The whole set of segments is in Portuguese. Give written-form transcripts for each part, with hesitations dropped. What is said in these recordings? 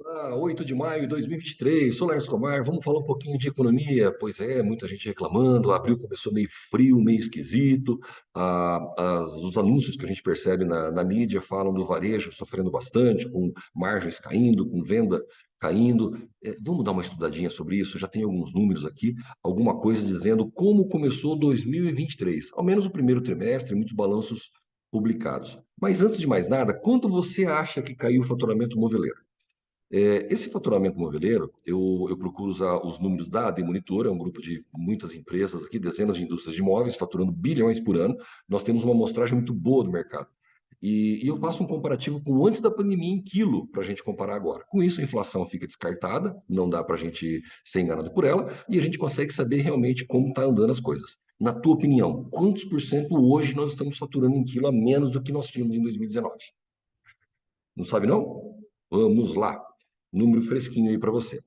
8 de maio de 2023, sou Lars Comar, vamos falar um pouquinho de economia. Pois é, muita gente reclamando, abril começou meio frio, meio esquisito, os anúncios que a gente percebe na mídia falam do varejo sofrendo bastante, com margens caindo, com venda caindo. Vamos dar uma estudadinha sobre isso? Já tem alguns números aqui, alguma coisa dizendo como começou 2023, ao menos o primeiro trimestre, muitos balanços publicados. Mas antes de mais nada, quanto você acha que caiu o faturamento moveleiro? Esse faturamento moveleiro, eu procuro usar os números da AD Monitor, é um grupo de muitas empresas aqui, dezenas de indústrias de imóveis, faturando bilhões por ano. Nós temos uma amostragem muito boa do mercado. E eu faço um comparativo com antes da pandemia em quilo, para a gente comparar agora. Com isso, a inflação fica descartada, não dá para a gente ser enganado por ela, e a gente consegue saber realmente como está andando as coisas. Na tua opinião, quantos por cento hoje nós estamos faturando em quilo a menos do que nós tínhamos em 2019? Não sabe, não? Vamos lá. Número fresquinho aí para você.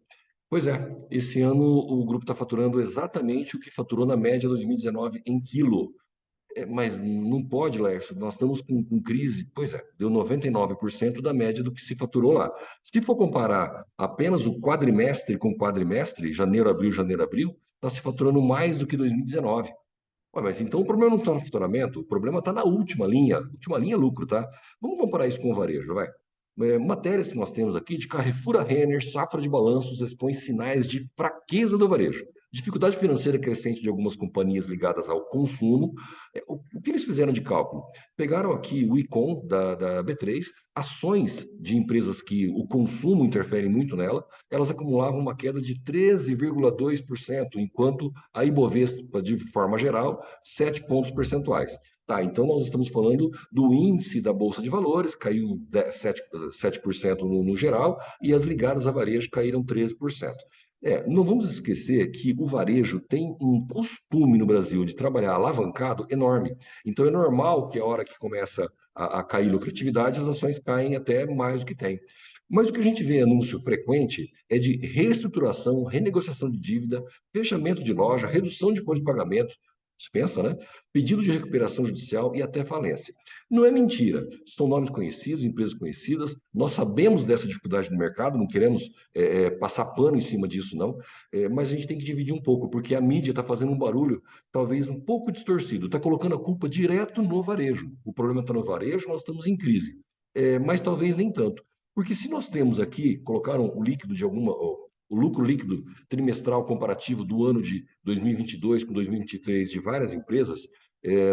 Pois é, esse ano o grupo está faturando exatamente o que faturou na média 2019 em quilo. Mas não pode, Lércio, nós estamos com crise. Pois é, deu 99% da média do que se faturou lá. Se for comparar apenas o quadrimestre com quadrimestre, janeiro, abril, está se faturando mais do que 2019. Ué, mas então o problema não está no faturamento, o problema está na última linha. Última linha é lucro, tá? Vamos comparar isso com o varejo, vai. Matérias que nós temos aqui de Carrefour a Renner, safra de balanços expõe sinais de fraqueza do varejo. Dificuldade financeira crescente de algumas companhias ligadas ao consumo. O que eles fizeram de cálculo? Pegaram aqui o ICOM da B3, ações de empresas que o consumo interfere muito nela, elas acumulavam uma queda de 13,2%, enquanto a Ibovespa, de forma geral, 7 pontos percentuais. Tá, então nós estamos falando do índice da Bolsa de Valores, caiu 7% no geral, e as ligadas a varejo caíram 13%. Não vamos esquecer que o varejo tem um costume no Brasil de trabalhar alavancado enorme. Então é normal que a hora que começa a cair lucratividade, as ações caem até mais do que tem. Mas o que a gente vê anúncio frequente é de reestruturação, renegociação de dívida, fechamento de loja, redução de folha de pagamento, dispensa, né? Pedido de recuperação judicial e até falência. Não é mentira, são nomes conhecidos, empresas conhecidas, nós sabemos dessa dificuldade no mercado, não queremos passar pano em cima disso, não, mas a gente tem que dividir um pouco, porque a mídia está fazendo um barulho talvez um pouco distorcido, está colocando a culpa direto no varejo. O problema está no varejo, nós estamos em crise, mas talvez nem tanto. Porque se nós temos aqui, colocaram o líquido de alguma, o lucro líquido trimestral comparativo do ano de 2022 com 2023 de várias empresas,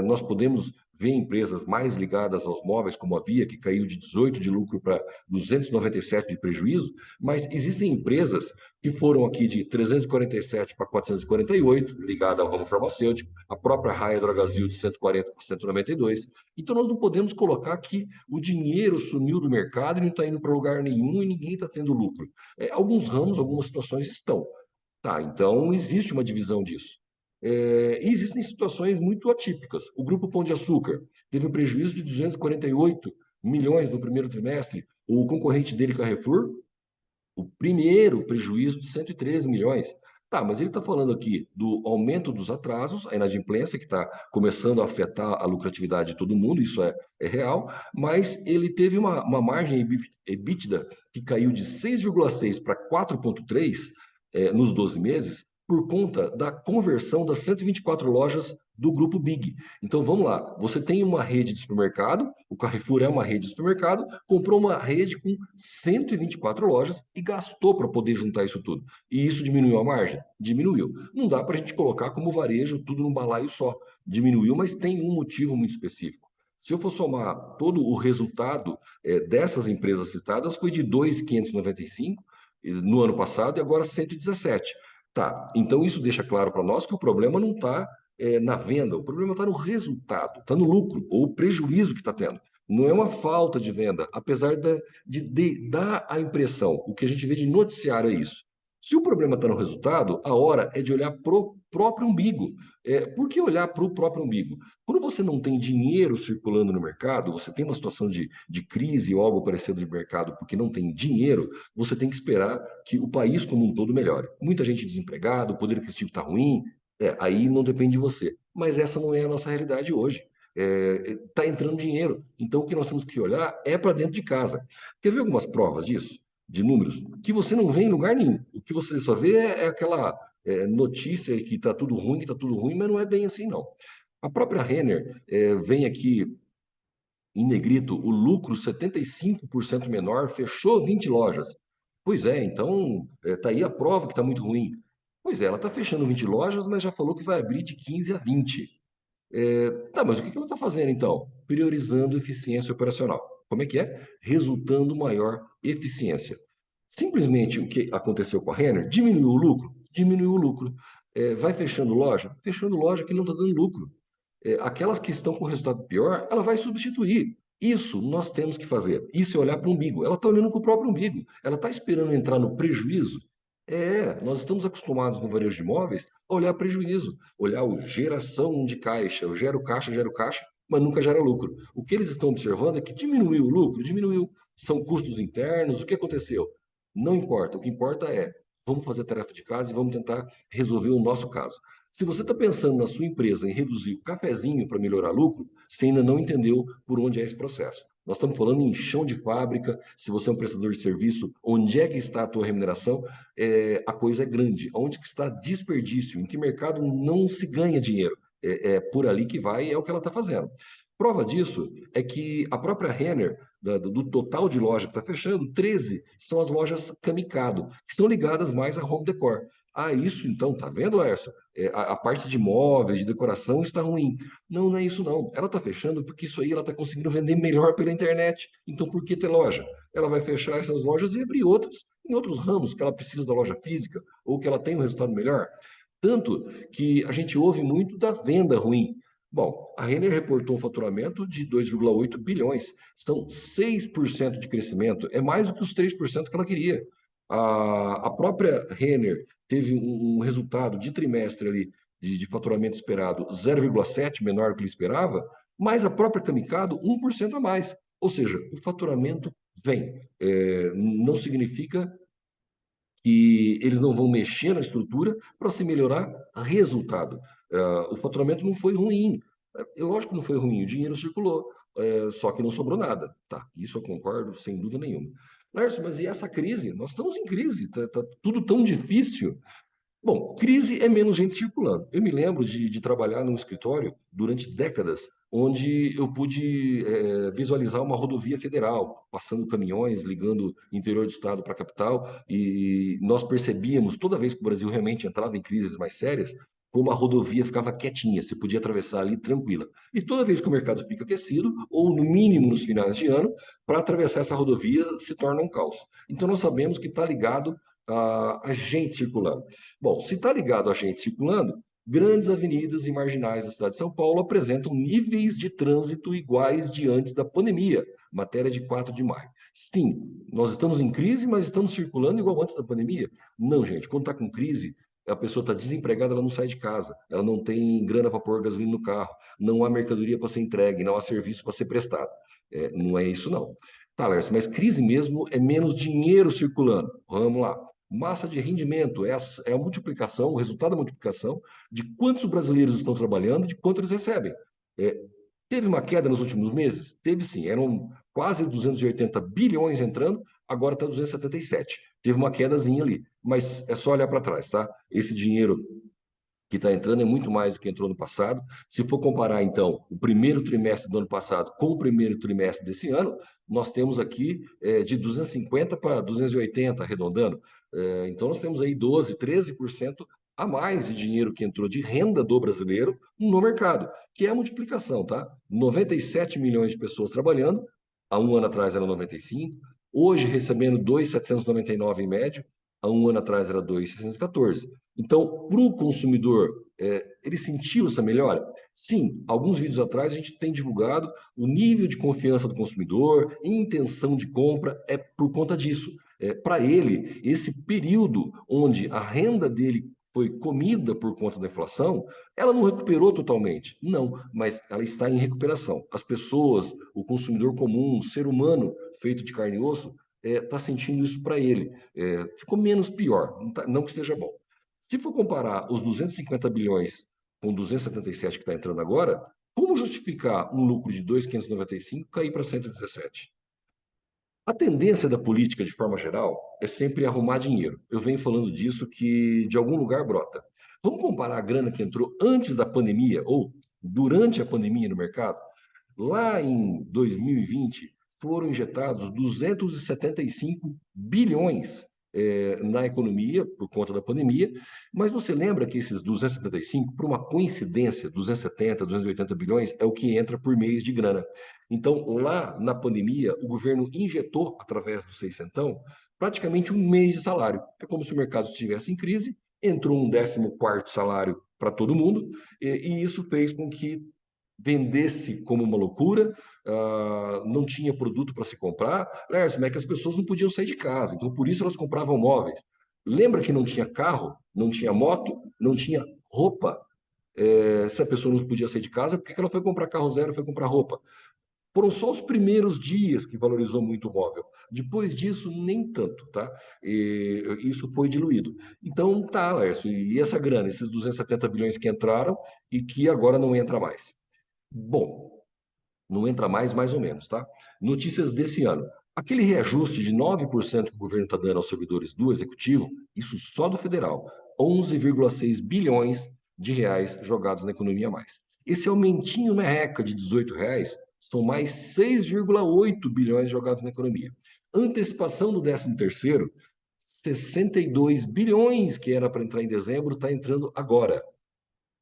nós podemos ver empresas mais ligadas aos móveis, como a Via, que caiu de 18 de lucro para 297 de prejuízo, mas existem empresas que foram aqui de 347 para 448, ligada ao ramo farmacêutico, a própria Raia Drogasil de 140 para 192. Então nós não podemos colocar que o dinheiro sumiu do mercado e não está indo para lugar nenhum e ninguém está tendo lucro. Alguns ramos, algumas situações estão. Tá, então existe uma divisão disso. E existem situações muito atípicas. O Grupo Pão de Açúcar teve um prejuízo de 248 milhões no primeiro trimestre. O concorrente dele, Carrefour, o primeiro prejuízo de 113 milhões. Tá, mas ele está falando aqui do aumento dos atrasos, a inadimplência, que está começando a afetar a lucratividade de todo mundo, isso é real, mas ele teve uma margem EBITDA que caiu de 6,6 para 4,3 nos 12 meses, por conta da conversão das 124 lojas do grupo Big. Então vamos lá, você tem uma rede de supermercado, o Carrefour é uma rede de supermercado, comprou uma rede com 124 lojas e gastou para poder juntar isso tudo. E isso diminuiu a margem? Diminuiu. Não dá para a gente colocar como varejo tudo num balaio só. Diminuiu, mas tem um motivo muito específico. Se eu for somar todo o resultado dessas empresas citadas, foi de 2.595 no ano passado e agora 117. Tá, então isso deixa claro para nós que o problema não está na venda, o problema está no resultado, está no lucro ou prejuízo que está tendo. Não é uma falta de venda, apesar de dar a impressão, o que a gente vê de noticiário é isso. Se o problema está no resultado, a hora é de olhar para o próprio umbigo. Por que olhar para o próprio umbigo? Quando você não tem dinheiro circulando no mercado, você tem uma situação de crise ou algo parecido de mercado porque não tem dinheiro, você tem que esperar que o país como um todo melhore. Muita gente desempregada, o poder aquisitivo está ruim, aí não depende de você. Mas essa não é a nossa realidade hoje. Está entrando dinheiro. Então, o que nós temos que olhar é para dentro de casa. Quer ver algumas provas disso? de números que você não vê em lugar nenhum. O que você só vê é aquela notícia que está tudo ruim, que está tudo ruim, mas não é bem assim, não. A própria Renner vem aqui em negrito, o lucro 75% menor, fechou 20 lojas. Pois é, então tá aí a prova que está muito ruim. Pois é, ela está fechando 20 lojas, mas já falou que vai abrir de 15 a 20. Tá, mas o que ela está fazendo então? Priorizando eficiência operacional. Como é que é? Resultando maior eficiência. Simplesmente o que aconteceu com a Renner? Diminuiu o lucro? Diminuiu o lucro. Vai fechando loja? Fechando loja que não está dando lucro. Aquelas que estão com resultado pior, ela vai substituir. Isso nós temos que fazer. Isso é olhar para o umbigo. Ela está olhando para o próprio umbigo. Ela está esperando entrar no prejuízo. Nós estamos acostumados no varejo de imóveis a olhar prejuízo, olhar o geração de caixa, eu gero caixa, mas nunca gera lucro. O que eles estão observando é que diminuiu o lucro, diminuiu. São custos internos, o que aconteceu? Não importa. O que importa é, vamos fazer a tarefa de casa e vamos tentar resolver o nosso caso. Se você está pensando na sua empresa em reduzir o cafezinho para melhorar lucro, você ainda não entendeu por onde é esse processo. Nós estamos falando em chão de fábrica, se você é um prestador de serviço, onde é que está a tua remuneração? A coisa é grande. Onde que está desperdício? Em que mercado não se ganha dinheiro? É por ali que vai, é o que ela está fazendo. Prova disso é que a própria Renner, do total de loja que está fechando, 13 são as lojas Camicado, que são ligadas mais a home decor. Ah, isso então, tá vendo, Laércio? A parte de móveis, de decoração está ruim. Não, não é isso não. Ela está fechando porque isso aí ela está conseguindo vender melhor pela internet. Então, por que ter loja? Ela vai fechar essas lojas e abrir outras em outros ramos que ela precisa da loja física ou que ela tem um resultado melhor. Tanto que a gente ouve muito da venda ruim. Bom, a Renner reportou um faturamento de 2,8 bilhões. São 6% de crescimento. É mais do que os 3% que ela queria. A própria Renner teve um resultado de trimestre ali de faturamento esperado 0,7 menor do que ele esperava, mas a própria Camicado 1% a mais. Ou seja, o faturamento vem. Não significa que eles não vão mexer na estrutura para se melhorar resultado. O faturamento não foi ruim. Lógico que não foi ruim, o dinheiro circulou, só que não sobrou nada. Tá, isso eu concordo sem dúvida nenhuma. Lércio, mas e essa crise? Nós estamos em crise, tá tudo tão difícil. Bom, crise é menos gente circulando. Eu me lembro de trabalhar num escritório durante décadas, onde eu pude visualizar uma rodovia federal, passando caminhões, ligando interior do estado para a capital, e nós percebíamos, toda vez que o Brasil realmente entrava em crises mais sérias, como a rodovia ficava quietinha, você podia atravessar ali tranquila. E toda vez que o mercado fica aquecido, ou no mínimo nos finais de ano, para atravessar essa rodovia se torna um caos. Então nós sabemos que está ligado a gente circulando. Bom, se está ligado a gente circulando, grandes avenidas e marginais da cidade de São Paulo apresentam níveis de trânsito iguais de antes da pandemia, matéria de 4 de maio. Sim, nós estamos em crise, mas estamos circulando igual antes da pandemia? Não, gente, quando está com crise, a pessoa está desempregada, ela não sai de casa, ela não tem grana para pôr gasolina no carro, não há mercadoria para ser entregue, não há serviço para ser prestado. Não é isso, não. Tá, Lércio, mas crise mesmo é menos dinheiro circulando. Vamos lá. Massa de rendimento é a multiplicação, o resultado da multiplicação de quantos brasileiros estão trabalhando, de quanto eles recebem. É, Teve uma queda nos últimos meses? Teve sim, eram quase 280 bilhões entrando, agora está 277. Teve uma quedazinha ali, mas é só olhar para trás, tá? Esse dinheiro que está entrando é muito mais do que entrou no passado. Se for comparar, então, o primeiro trimestre do ano passado com o primeiro trimestre desse ano, nós temos aqui de 250 para 280, arredondando. Então, nós temos aí 12, 13% a mais de dinheiro que entrou de renda do brasileiro no mercado, que é a multiplicação, tá? 97 milhões de pessoas trabalhando, há um ano atrás eram 95, hoje recebendo 2,799 em média, há um ano atrás era 2,614. Então, para o consumidor, ele sentiu essa melhora? Sim, alguns vídeos atrás a gente tem divulgado o nível de confiança do consumidor, intenção de compra, é por conta disso. Para ele, esse período onde a renda dele foi comida por conta da inflação, ela não recuperou totalmente. Não, mas ela está em recuperação. As pessoas, o consumidor comum, o ser humano feito de carne e osso, está sentindo isso para ele. Ficou menos pior, não que esteja bom. Se for comparar os 250 bilhões com 277 que está entrando agora, como justificar um lucro de 2,595 cair para 117? A tendência da política, de forma geral, é sempre arrumar dinheiro. Eu venho falando disso que de algum lugar brota. Vamos comparar a grana que entrou antes da pandemia ou durante a pandemia no mercado? Lá em 2020, foram injetados 275 bilhões na economia por conta da pandemia, mas você lembra que esses 275, por uma coincidência, 270, 280 bilhões é o que entra por mês de grana. Então, lá na pandemia, o governo injetou, através do seiscentão, praticamente um mês de salário. É como se o mercado estivesse em crise, entrou um 14º salário para todo mundo, e isso fez com que vendesse como uma loucura, não tinha produto para se comprar. Lércio, mas é que as pessoas não podiam sair de casa, então por isso elas compravam móveis. Lembra que não tinha carro, não tinha moto, não tinha roupa? Se a pessoa não podia sair de casa, por que ela foi comprar carro zero, foi comprar roupa? Foram só os primeiros dias que valorizou muito o móvel. Depois disso, nem tanto, tá? Isso foi diluído. Então, tá, Lércio, e essa grana, esses 270 bilhões que entraram e que agora não entra mais? Bom, não entra mais, mais ou menos, tá? Notícias desse ano. Aquele reajuste de 9% que o governo está dando aos servidores do executivo, isso só do federal, 11,6 bilhões de reais jogados na economia a mais. Esse aumentinho merreca de 18 reais são mais 6,8 bilhões jogados na economia. Antecipação do 13º, 62 bilhões que era para entrar em dezembro, está entrando agora.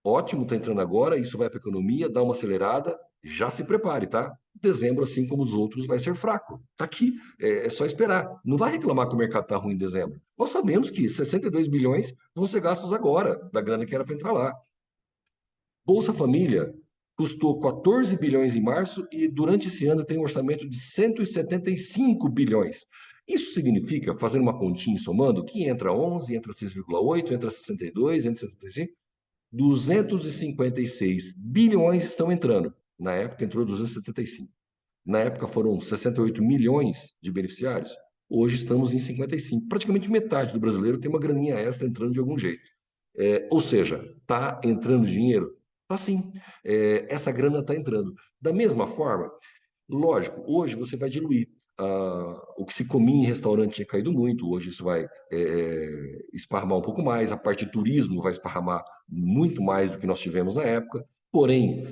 Ótimo, está entrando agora, isso vai para a economia, dá uma acelerada, já se prepare, tá? Dezembro, assim como os outros, vai ser fraco. Está aqui, é só esperar. Não vai reclamar que o mercado está ruim em dezembro. Nós sabemos que 62 bilhões vão ser gastos agora, da grana que era para entrar lá. Bolsa Família custou 14 bilhões em março e durante esse ano tem um orçamento de 175 bilhões. Isso significa, fazendo uma continha e somando, que entra 11, entra 6,8, entra 62, entra 65, 256 bilhões estão entrando. Na época entrou 275. Na época foram 68 milhões de beneficiários. Hoje estamos em 55. Praticamente metade do brasileiro tem uma graninha extra entrando de algum jeito. Ou seja, está entrando dinheiro? Está sim. Essa grana está entrando. Da mesma forma, lógico, hoje você vai diluir. O que se comia em restaurante tinha caído muito, hoje isso vai esparramar um pouco mais, a parte de turismo vai esparramar muito mais do que nós tivemos na época. Porém,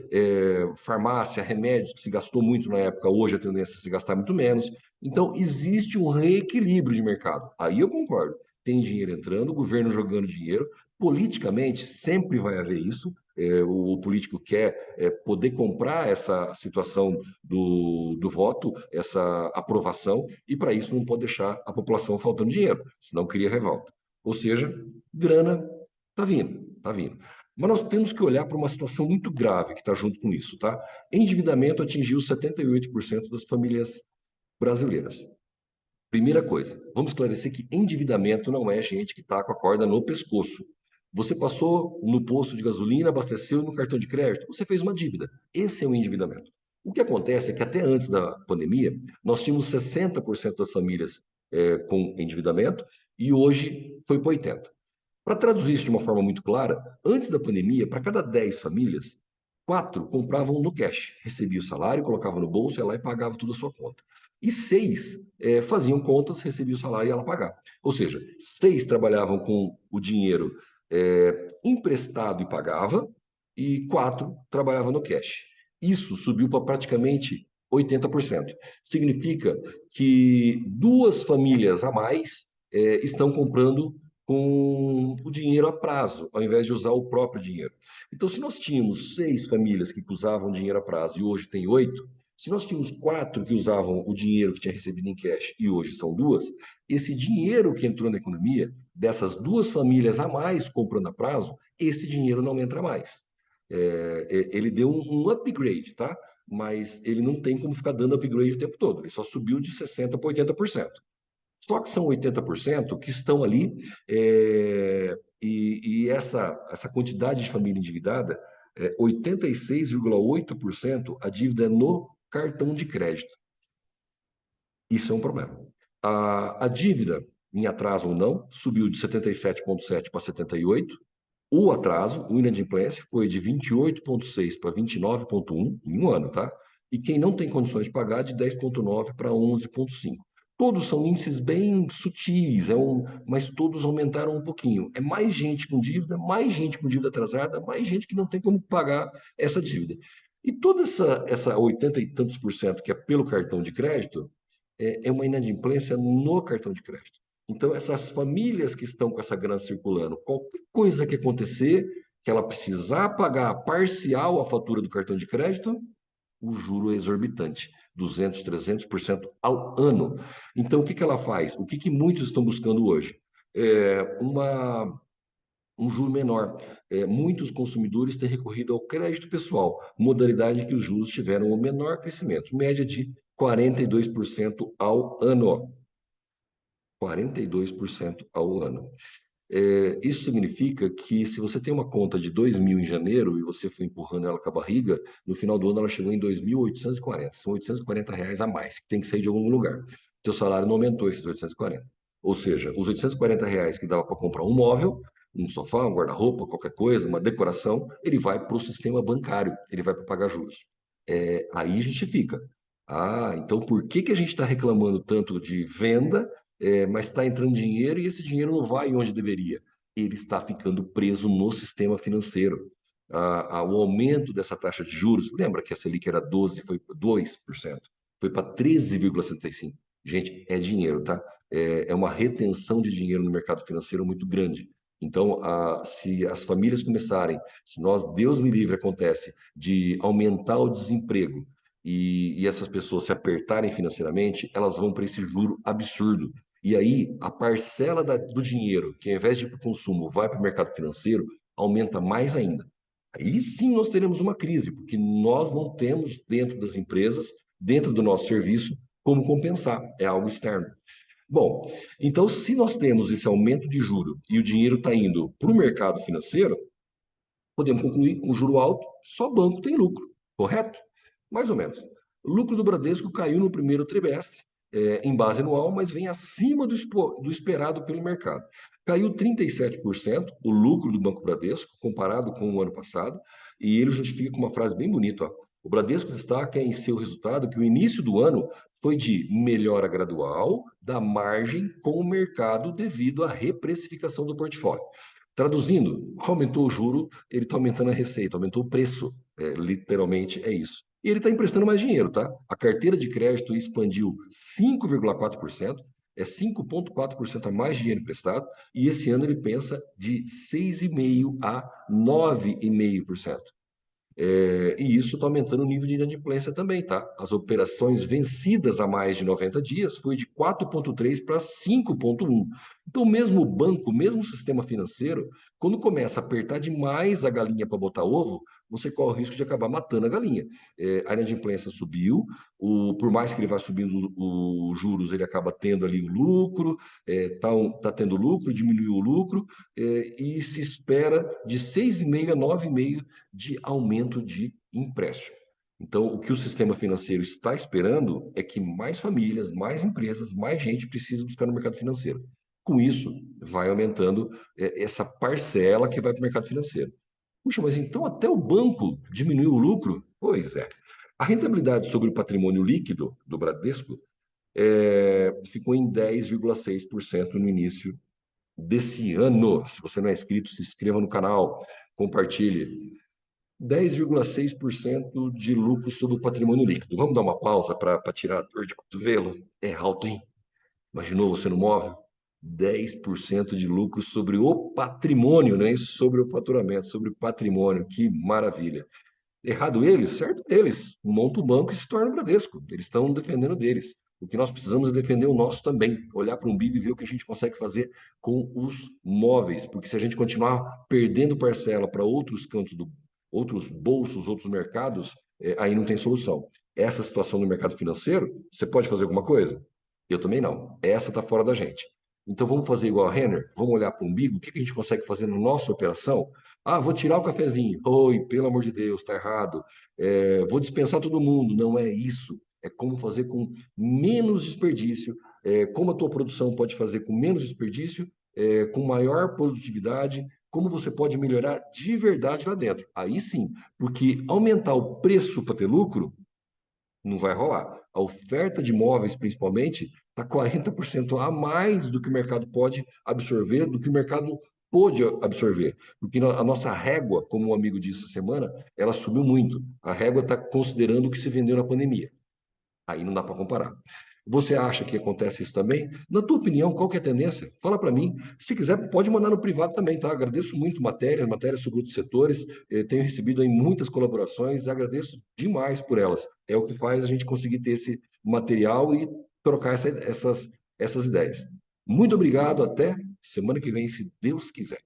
farmácia, remédios que se gastou muito na época, hoje a tendência é se gastar muito menos. Então, existe um reequilíbrio de mercado. Aí eu concordo. Tem dinheiro entrando, o governo jogando dinheiro. Politicamente, sempre vai haver isso. O político quer poder comprar essa situação do voto, essa aprovação, e para isso não pode deixar a população faltando dinheiro, senão cria revolta. Ou seja, grana está vindo, está vindo. Mas nós temos que olhar para uma situação muito grave que está junto com isso, tá? Endividamento atingiu 78% das famílias brasileiras. Primeira coisa, vamos esclarecer que endividamento não é gente que está com a corda no pescoço. Você passou no posto de gasolina, abasteceu no cartão de crédito, você fez uma dívida. Esse é o endividamento. O que acontece é que até antes da pandemia, nós tínhamos 60% das famílias com endividamento e hoje foi para 80%. Para traduzir isso de uma forma muito clara, antes da pandemia, para cada 10 famílias, 4 compravam no cash, recebia o salário, colocava no bolso, ia lá e pagava tudo a sua conta. E 6 faziam contas, recebia o salário e ia lá pagar. Ou seja, 6 trabalhavam com o dinheiro emprestado e pagava, e 4 trabalhavam no cash. Isso subiu para praticamente 80%. Significa que 2 famílias a mais estão comprando com o dinheiro a prazo, ao invés de usar o próprio dinheiro. Então, se nós tínhamos 6 famílias que usavam dinheiro a prazo e hoje tem 8, se nós tínhamos 4 que usavam o dinheiro que tinha recebido em cash e hoje são 2, esse dinheiro que entrou na economia, dessas 2 famílias a mais comprando a prazo, esse dinheiro não entra mais. Ele deu um upgrade, tá? Mas ele não tem como ficar dando upgrade o tempo todo. Ele só subiu de 60% para 80%. Só que são 80% que estão ali, e essa quantidade de família endividada, 86,8% a dívida é no cartão de crédito. Isso é um problema. A dívida, em atraso ou não, subiu de 77,7 para 78. O atraso, o inadimplência, foi de 28,6 para 29,1 em um ano, tá? E quem não tem condições de pagar, de 10,9 para 11,5. Todos são índices bem sutis, mas todos aumentaram um pouquinho. É mais gente com dívida atrasada, mais gente que não tem como pagar essa dívida. E toda essa 80 e tantos por cento que é pelo cartão de crédito, é uma inadimplência no cartão de crédito. Então, essas famílias que estão com essa grana circulando, qualquer coisa que acontecer, que ela precisar pagar parcial a fatura do cartão de crédito, o juro é exorbitante, 200, 300% ao ano. Então, o que que ela faz? O que que muitos estão buscando hoje? Um juro menor. Muitos consumidores têm recorrido ao crédito pessoal, modalidade em que os juros tiveram o menor crescimento, média de 42% ao ano. 42% ao ano. Isso significa que se você tem uma conta de 2.000 em janeiro e você foi empurrando ela com a barriga, no final do ano ela chegou em 2.840. São R$ 840 a mais, que tem que sair de algum lugar. Teu salário não aumentou esses 840. Ou seja, os R$ 840 que dava para comprar um móvel, um sofá, um guarda-roupa, qualquer coisa, uma decoração, ele vai para o sistema bancário, ele vai para pagar juros. Aí justifica. Ah, então por que que a gente está reclamando tanto de venda, mas está entrando dinheiro e esse dinheiro não vai onde deveria? Ele está ficando preso no sistema financeiro. O aumento dessa taxa de juros, lembra que a Selic era 12, foi 2%, foi para 13,75%. Gente, é dinheiro, tá? É uma retenção de dinheiro no mercado financeiro muito grande. Então, se as famílias começarem, se nós, Deus me livre, acontece de aumentar o desemprego e essas pessoas se apertarem financeiramente, elas vão para esse juro absurdo. E aí, a parcela do dinheiro, que ao invés de ir para o consumo, vai para o mercado financeiro, aumenta mais ainda. Aí sim nós teremos uma crise, porque nós não temos dentro das empresas, dentro do nosso serviço, como compensar. É algo externo. Bom, então se nós temos esse aumento de juro e o dinheiro está indo para o mercado financeiro, podemos concluir com juro alto, só banco tem lucro, correto? Mais ou menos. O lucro do Bradesco caiu no primeiro trimestre, em base anual, mas vem acima do esperado pelo mercado. Caiu 37% o lucro do Banco Bradesco, comparado com o ano passado, e ele justifica com uma frase bem bonita. Ó. O Bradesco destaca em seu resultado que o início do ano foi de melhora gradual da margem com o mercado devido à reprecificação do portfólio. Traduzindo, aumentou o juro, ele está aumentando a receita, aumentou o preço. Literalmente é isso. E ele está emprestando mais dinheiro, tá? A carteira de crédito expandiu 5,4%, é 5,4% a mais dinheiro emprestado, e esse ano ele pensa de 6,5% a 9,5%. E isso está aumentando o nível de inadimplência também, tá? As operações vencidas há mais de 90 dias foi de 4,3 para 5,1. Então, mesmo o banco, mesmo o sistema financeiro, quando começa a apertar demais a galinha para botar ovo, você corre o risco de acabar matando a galinha. A inadimplência subiu, por mais que ele vá subindo os juros, ele acaba tendo ali o lucro, tá tendo lucro, diminuiu o lucro, e se espera de 6,5 a 9,5 de aumento de empréstimo. Então, o que o sistema financeiro está esperando é que mais famílias, mais empresas, mais gente precise buscar no mercado financeiro. Com isso, vai aumentando essa parcela que vai para o mercado financeiro. Puxa, mas então até o banco diminuiu o lucro? Pois é. A rentabilidade sobre o patrimônio líquido do Bradesco ficou em 10,6% no início desse ano. Se você não é inscrito, se inscreva no canal, compartilhe. 10,6% de lucro sobre o patrimônio líquido. Vamos dar uma pausa para tirar a dor de cotovelo? É alto, hein? Imaginou você no móvel? 10% de lucro sobre o patrimônio, não é isso? Sobre o faturamento, sobre o patrimônio. Que maravilha. Errado eles? Certo eles. Monta o banco e se torna o Bradesco. Eles estão defendendo deles. O que nós precisamos é defender o nosso também. Olhar para o umbigo e ver o que a gente consegue fazer com os móveis. Porque se a gente continuar perdendo parcela para outros cantos outros bolsos, outros mercados, aí não tem solução. Essa situação no mercado financeiro, você pode fazer alguma coisa? Eu também não. Essa está fora da gente. Então vamos fazer igual a Renner? Vamos olhar para o umbigo? O que a gente consegue fazer na nossa operação? Ah, vou tirar o cafezinho. Oi, pelo amor de Deus, está errado. Vou dispensar todo mundo. Não é isso. É como fazer com menos desperdício, como a tua produção pode fazer com menos desperdício, com maior produtividade, como você pode melhorar de verdade lá dentro. Aí sim, porque aumentar o preço para ter lucro não vai rolar. A oferta de imóveis, principalmente, está 40% a mais do que o mercado pode absorver, do que o mercado pôde absorver. Porque a nossa régua, como um amigo disse essa semana, ela subiu muito. A régua está considerando o que se vendeu na pandemia. Aí não dá para comparar. Você acha que acontece isso também? Na tua opinião, qual que é a tendência? Fala para mim. Se quiser, pode mandar no privado também, tá? Agradeço muito matérias sobre outros setores. Tenho recebido aí muitas colaborações e agradeço demais por elas. É o que faz a gente conseguir ter esse material e trocar essas ideias. Muito obrigado. Até semana que vem, se Deus quiser.